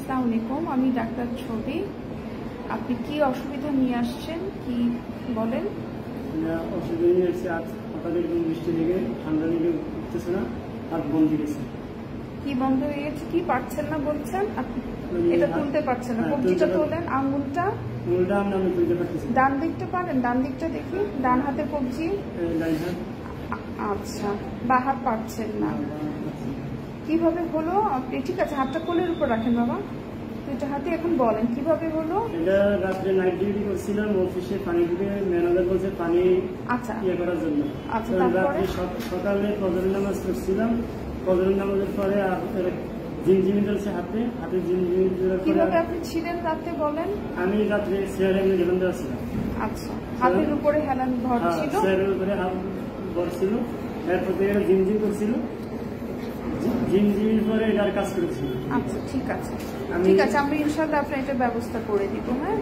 আসসালামু আলাইকুম, আমি ডাক্তার ছবি। আপনি কি অসুবিধা নিয়ে আসছেন, কি বলেন? অসুবিধা নিয়ে আসছে, আজ হঠাৎ একদম বৃষ্টি লেগে ঠান্ডা লেগে উঠতেছে না, হাত বন্ধ গেছে। কি বন্ধ হয়ে গেছে? কি পারছেন না বলছেন? আপনি এটা তুলতে পারছেন না? কবজিটা তোলেন, আঙ্গুলটা আমি তুলতে পারতেছি। ডান দিকটা পারেন? ডান দিকটা দেখি, ডান হাতে কবজি। আচ্ছা, বা হাত পারছেন না, কিভাবে হলো? আপনি ঠিক আছে, হাতটা কোলের উপর রাখেন বাবা, দুইটা হাতে। এখন বলেন কিভাবে হলো? এটা রাত্রে নাইট ডিউটি করছিলাম, অফিসে পানি দিতে ম্যানেজার বলছে পানি ইয়ে করার জন্য। আচ্ছা, তারপরে সকালে ফজরের নামাজ পড়ছিলাম, ফজরের নামাজের পরে জিমজিমি চলছে হাতে জিমজিমি। কিভাবে আপনি ছিলেন রাতে বলেন? আমি রাত্রে চেয়ারে হেলান দেওয়া ছিলাম। আচ্ছা, হাতের উপরে হেলান ভর ছিল, চেয়ারের উপরে হাত ভর ছিল, এরপর থেকে জিমজিম করছিল, জিমজিমির পরে এটার কাজ করেছিল। আচ্ছা, ঠিক আছে, ঠিক আছে, আমরা ইনশাল্লাহ আপনার এটা ব্যবস্থা করে দিব। হ্যাঁ।